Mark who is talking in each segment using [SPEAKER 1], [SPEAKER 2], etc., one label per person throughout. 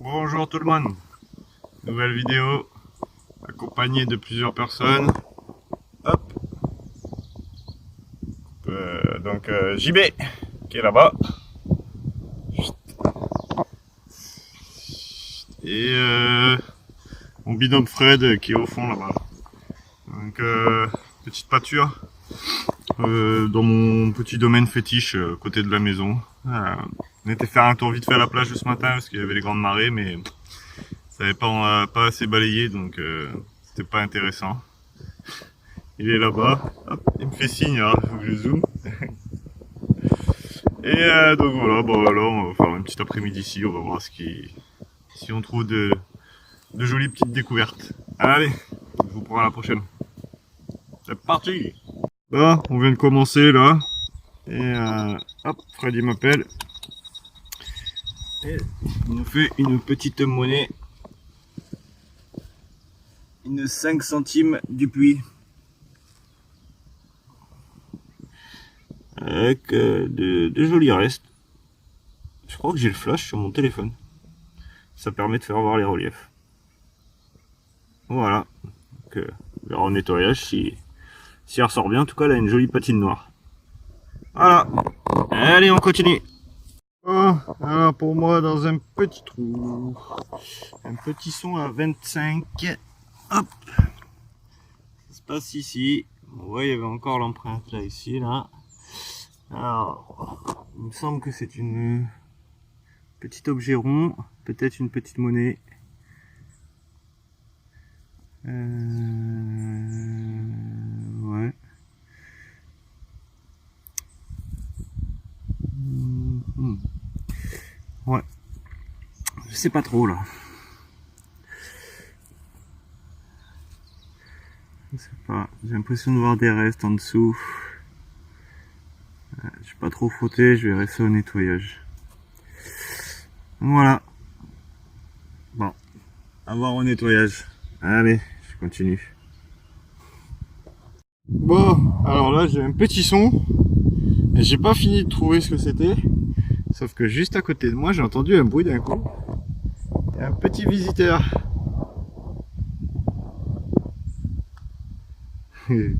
[SPEAKER 1] Bonjour tout le monde, nouvelle vidéo accompagnée de plusieurs personnes. Hop. JB qui est là-bas. Et mon binôme Fred qui est au fond là-bas. Donc petite pâture dans mon petit domaine fétiche côté de la maison. On était faire un tour vite fait à la plage ce matin parce qu'il y avait les grandes marées, mais ça n'avait pas assez balayé, donc c'était pas intéressant. Il est là-bas, il me fait signe, hein, faut que je zoome. Et donc voilà, bon alors on va faire une petite après-midi ici, on va voir si on trouve de jolies petites découvertes. Allez, je vous prends à la prochaine. C'est parti. Bon, on vient de commencer là. Et hop, Freddy m'appelle. Et il nous fait une petite monnaie. Une 5 centimes du puits. Avec de jolis restes. Je crois que j'ai le flash sur mon téléphone. Ça permet de faire voir les reliefs. Voilà. Donc, on verra au nettoyage si elle ressort bien. En tout cas, elle a une jolie patine noire. Voilà. Allez, on continue. Oh, alors pour moi, dans un petit trou. Un petit son à 25. Hop. Ça se passe ici. On voit, il y avait encore l'empreinte là, ici, là. Alors, il me semble que c'est une petit objet rond, peut-être une petite monnaie. Ouais. Ouais. Je sais pas trop là. Je sais pas. J'ai l'impression de voir des restes en dessous. Je vais pas trop frotter, je verrai ça au nettoyage. Voilà. Bon. À voir au nettoyage. Allez, je continue. Bon, alors là j'ai un petit son. Et j'ai pas fini de trouver ce que c'était. Sauf que juste à côté de moi, j'ai entendu un bruit d'un coup. Il y a un petit visiteur. Il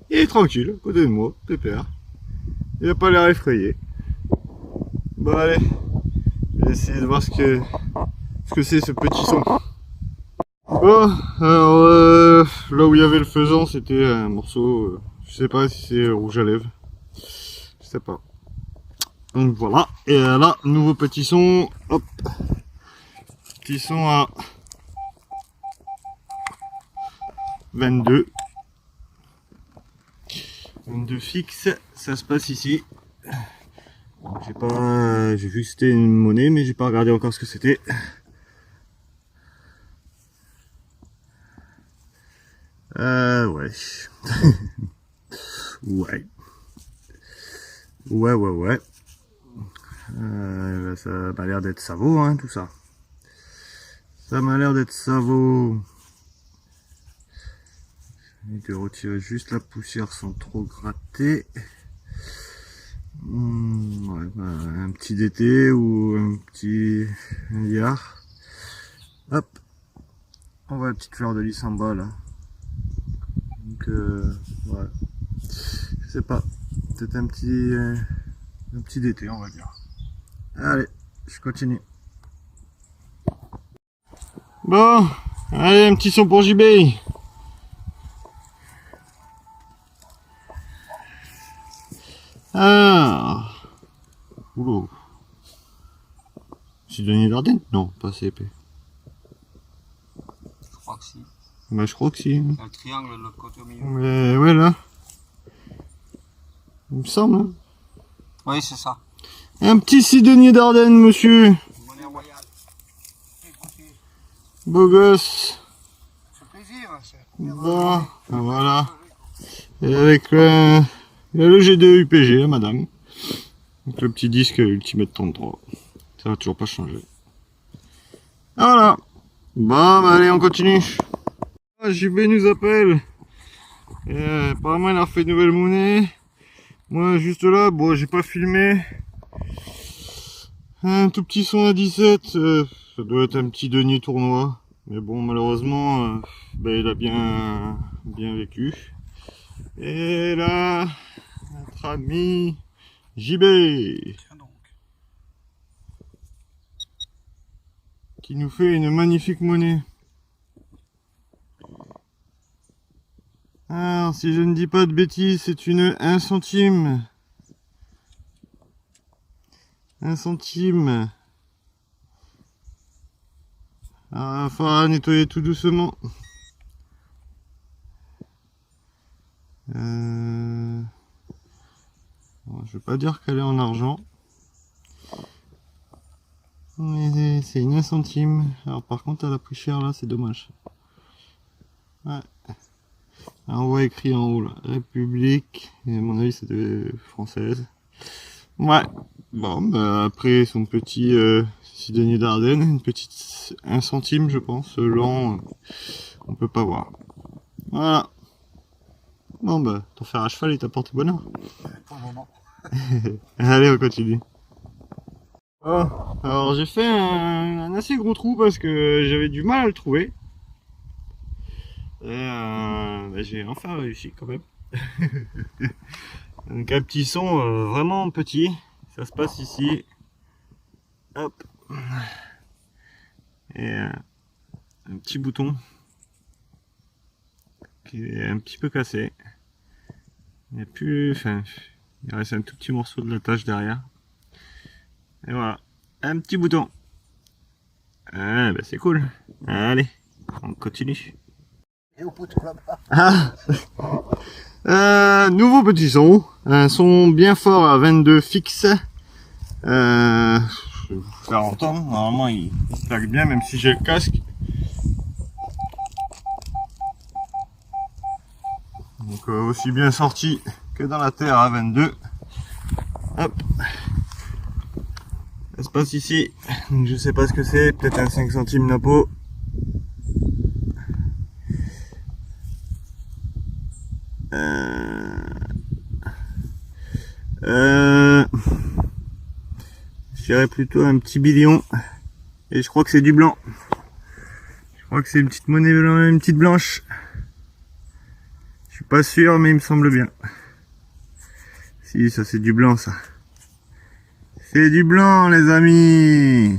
[SPEAKER 1] est tranquille, à côté de moi, pépère. Il a pas l'air effrayé. Bon allez, je vais essayer de voir ce que c'est ce petit son. Bon, alors là où il y avait le faisan, c'était un morceau, je sais pas si c'est rouge à lèvres. Je sais pas. Donc voilà, et là, nouveau petit son, hop. Petit son à 22. 22 fixe, ça se passe ici. J'ai vu que c'était une monnaie, mais j'ai pas regardé encore ce que c'était. Ouais. Ouais. Ouais. Ça m'a l'air d'être Savo, hein, tout ça. Ça m'a l'air d'être Savo. Et de retirer juste la poussière sans trop gratter. Ouais, un petit DT ou un petit liard. Hop. On voit la petite fleur de lys en bas là. Donc ouais. Je sais pas. Peut-être un petit DT on va dire. Allez, je continue. Bon, allez, un petit son pour JB. Ah. Oulou. Sidonie d'Ardenne? Non, pas assez épais.
[SPEAKER 2] Je crois que si.
[SPEAKER 1] Bah je crois que si.
[SPEAKER 2] Il y a le triangle de l'autre côté au milieu.
[SPEAKER 1] Mais ouais là. Il me semble. Hein.
[SPEAKER 2] Oui, c'est ça.
[SPEAKER 1] Un petit Sidonie d'Ardenne, monsieur.
[SPEAKER 2] Monnaie royale.
[SPEAKER 1] Beau gosse.
[SPEAKER 2] C'est plaisir.
[SPEAKER 1] Bon, voilà. Et avec le G2 UPG, là, madame. Donc le petit disque Ultimate 33. Ça va toujours pas changer. Voilà. Bon, bah allez, on continue. JB nous appelle. Apparemment, il a refait une nouvelle monnaie. Moi, juste là, bon, j'ai pas filmé. Un tout petit son à 17, ça doit être un petit denier tournoi. Mais bon, malheureusement, il a bien vécu. Et là, notre ami JB,
[SPEAKER 2] Tiens donc.
[SPEAKER 1] qui nous fait une magnifique monnaie. Alors, si je ne dis pas de bêtises, c'est une 1 centime. 1 centime. Alors, il va falloir nettoyer tout doucement. Bon, je vais pas dire qu'elle est en argent. Mais c'est une 1 centime. Alors par contre, elle a pris cher là, c'est dommage. Ouais. Alors, on voit écrit en haut là, République. Et à mon avis, c'était française. Ouais. Bon, bah après son petit denier d'Ardenne, une petite 1 centime, je pense. Lent, on peut pas voir. Voilà. Bon bah, ton fer à cheval il t'a porté bonheur.
[SPEAKER 2] Pour le moment.
[SPEAKER 1] Allez, on continue. Oh, alors j'ai fait un assez gros trou parce que j'avais du mal à le trouver. Et j'ai enfin réussi quand même. Donc un petit son vraiment petit. Ça se passe ici. Hop. Et un petit bouton qui est un petit peu cassé. Il n'y a plus, enfin, il reste un tout petit morceau de la tâche derrière. Et voilà, un petit bouton. Ah, bah c'est cool. Allez, on continue.
[SPEAKER 2] Et au pot de club.
[SPEAKER 1] Nouveau petit son. Un son bien fort à 22 fixe. Je vais vous faire entendre. Normalement, il claque bien, même si j'ai le casque. Donc, aussi bien sorti que dans la terre à 22. Hop. Ça se passe ici. Donc, je sais pas ce que c'est. Peut-être un 5 centimes napo. Je dirais plutôt un petit billion. Et je crois que c'est du blanc. Je crois que c'est une petite monnaie, une petite blanche. Je suis pas sûr, mais il me semble bien. Si, ça c'est du blanc, ça. C'est du blanc, les amis.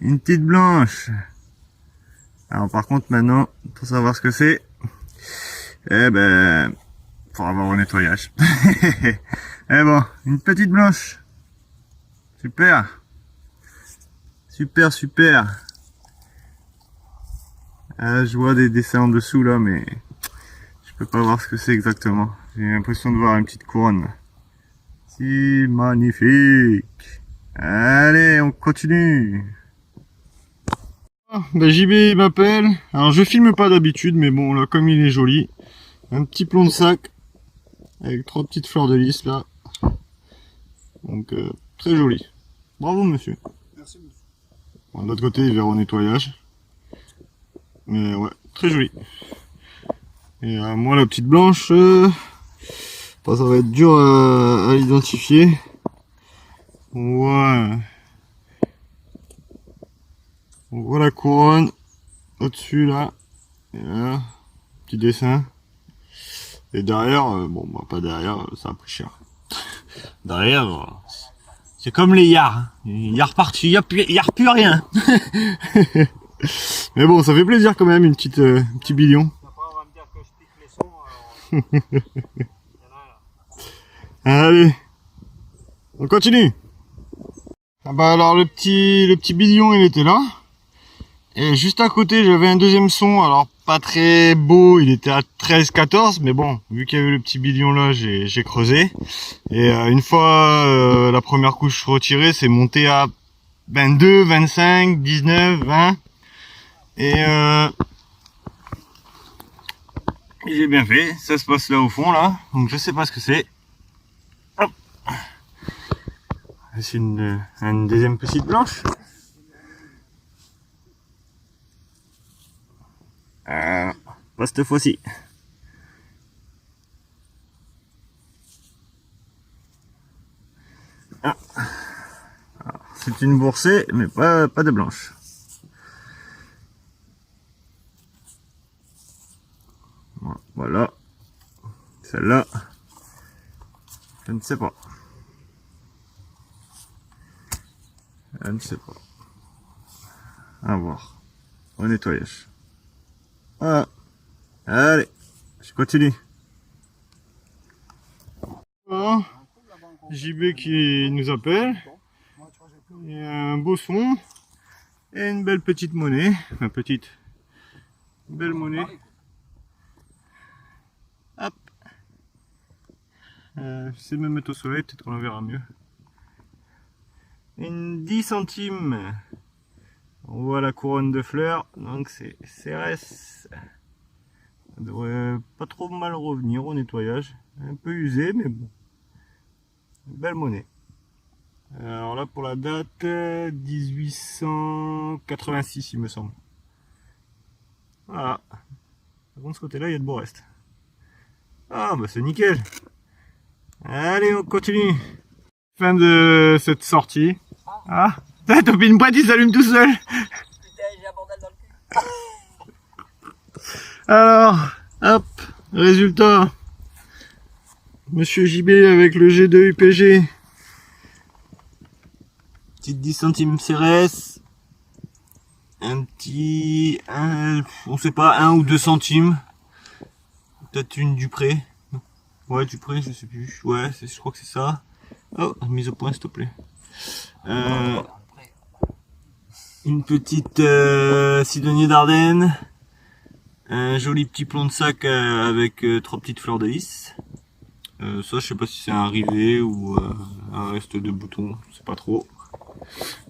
[SPEAKER 1] Une petite blanche. Alors par contre, maintenant, pour savoir ce que c'est, eh ben, faut avoir au nettoyage. Eh bon, une petite blanche. Super. Super, super. Ah, je vois des dessins en dessous là, mais je peux pas voir ce que c'est exactement. J'ai l'impression de voir une petite couronne. Si magnifique. Allez, on continue. Ben, JB m'appelle. Alors je filme pas d'habitude, mais bon là comme il est joli, un petit plomb de sac avec 3 petites fleurs de lys là. Donc très joli. Bravo monsieur.
[SPEAKER 2] Merci, monsieur.
[SPEAKER 1] Bon, de l'autre côté il verra au nettoyage. Mais ouais, très joli. Et moi la petite blanche, ça va être dur à identifier. Ouais. On voit la couronne au-dessus là. Et là, petit dessin. Et derrière, bon bah pas derrière, ça a pris cher. Derrière, c'est comme les yards. Il y a reparti, il y a plus rien. Mais bon, ça fait plaisir quand même, une petite petit billion.
[SPEAKER 2] Après, on va me dire que je pique les sons. Il y en a un là.
[SPEAKER 1] Allez, on continue. Ah bah alors le petit billion il était là. Et juste à côté j'avais un deuxième son, alors pas très beau, il était à 13-14, mais bon, vu qu'il y avait le petit billion là, j'ai creusé. Et une fois la première couche retirée, c'est monté à 22, 25, 19, 20. Et j'ai bien fait, ça se passe là au fond là, donc je sais pas ce que c'est. Hop. C'est une deuxième petite blanche. Pas cette fois-ci. Ah. C'est une boursée, mais pas de blanche. Voilà. Celle-là, je ne sais pas. Je ne sais pas. À voir. Au nettoyage. Voilà. Allez, je continue. Voilà. JB qui nous appelle. Il y a un beau son. Et une belle petite monnaie. Enfin, petite. Belle monnaie. Hop. J'essaie de me mettre au soleil, peut-être qu'on la verra mieux. Une 10 centimes. On voit la couronne de fleurs, donc c'est CRS. Ça devrait pas trop mal revenir au nettoyage. Un peu usé, mais bon. Belle monnaie. Alors là, pour la date, 1886, il me semble. Voilà. Par contre, ce côté-là, il y a de beaux restes. Ah, bah c'est nickel. Allez, on continue. Fin de cette sortie. Ah, t'as topé une boîte, il s'allume tout seul.
[SPEAKER 2] Putain, j'ai un bordel dans le cul.
[SPEAKER 1] Alors, hop, résultat. Monsieur JB avec le G2 UPG. Petite 10 centimes CRS. Un petit, on sait pas, 1 ou 2 centimes. Peut-être une Dupré. Ouais, Dupré, je sais plus. Ouais, je crois que c'est ça. Oh, mise au point, s'il te plaît. Une petite Sidonie d'Ardenne. Un joli petit plomb de sac avec 3 petites fleurs de lys. Ça, je sais pas si c'est un rivet ou un reste de bouton, je sais pas trop.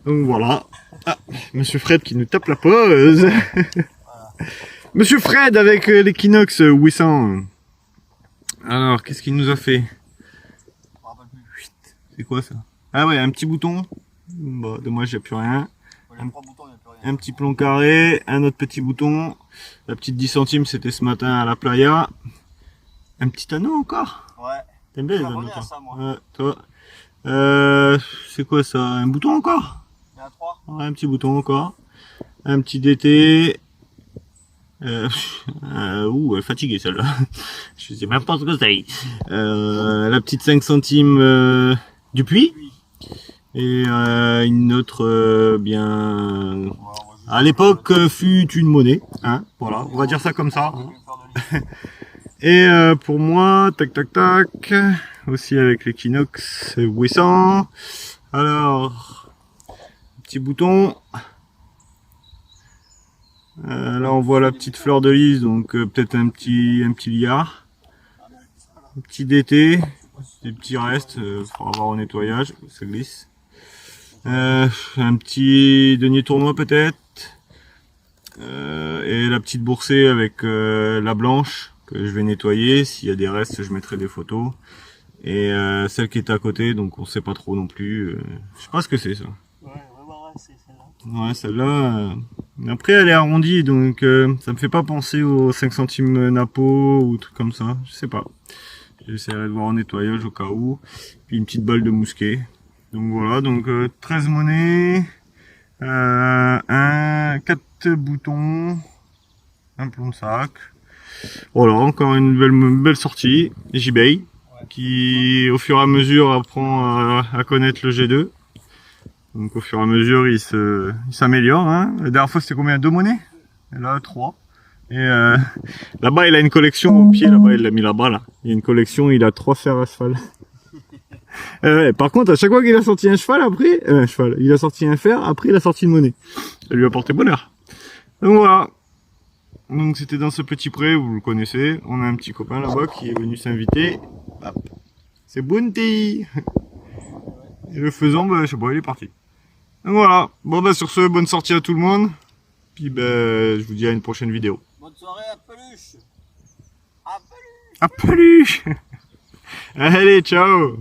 [SPEAKER 1] Donc voilà. Ah, Monsieur Fred qui nous tape la pause. Monsieur Fred avec l'Equinox 800. Alors, qu'est-ce qu'il nous a fait? C'est quoi ça? Ah ouais, un petit bouton. Bon, dommage, il n'y a plus rien. Un petit plomb carré, un autre petit bouton. La petite 10 centimes, c'était ce matin à la playa. Un petit anneau encore?
[SPEAKER 2] Ouais.
[SPEAKER 1] T'aimes bien les anneaux, toi?
[SPEAKER 2] Ça, moi.
[SPEAKER 1] Ouais, toi. C'est quoi ça? Un bouton encore?
[SPEAKER 2] Il y en a 3.
[SPEAKER 1] Ouais, un petit bouton encore. Un petit DT. Elle est fatiguée celle-là. Je sais même pas ce que c'est. La petite 5 centimes du puits. Et une autre bien... À l'époque fut une monnaie. Hein, voilà, on va dire ça comme ça. Et pour moi, tac tac tac. Aussi avec l'Equinox 800. Alors, petit bouton. Là on voit la petite fleur de lys, donc peut-être un petit liard. Un petit DT, des petits restes pour avoir au nettoyage, ça glisse. Un petit denier tournoi peut-être. Et la petite boursée avec la blanche que je vais nettoyer. S'il y a des restes, je mettrai des photos. Et celle qui est à côté, donc on sait pas trop non plus. Je sais pas ce que c'est ça. Ouais, celle-là. Après, elle est arrondie, donc ça me fait pas penser aux 5 centimes Napo ou trucs comme ça. Je sais pas. J'essaierai de voir en nettoyage au cas où. Puis une petite balle de mousquet. Donc voilà, donc 13 monnaies, 4 boutons, un plomb de sac. Voilà, encore une belle sortie. JB, qui au fur et à mesure apprend à connaître le G2. Donc au fur et à mesure, il s'améliore. Hein. La dernière fois, c'était combien? 2 monnaies? Et là, 3. Et là-bas, il a une collection au pied. Là-bas, il l'a mis là-bas. Là. Il y a une collection, il a 3 fers à cheval. Par contre, à chaque fois qu'il a sorti un cheval, après, il a sorti un fer, après il a sorti une monnaie. Ça lui a porté bonheur. Donc voilà. Donc c'était dans ce petit pré, vous le connaissez. On a un petit copain là-bas qui est venu s'inviter. C'est Bounty. Et le faisant, bah, je sais pas, il est parti. Donc voilà. Bon bah sur ce, bonne sortie à tout le monde. Puis je vous dis à une prochaine vidéo.
[SPEAKER 2] Bonne soirée à Peluche. À Peluche.
[SPEAKER 1] À Peluche. Allez, ciao.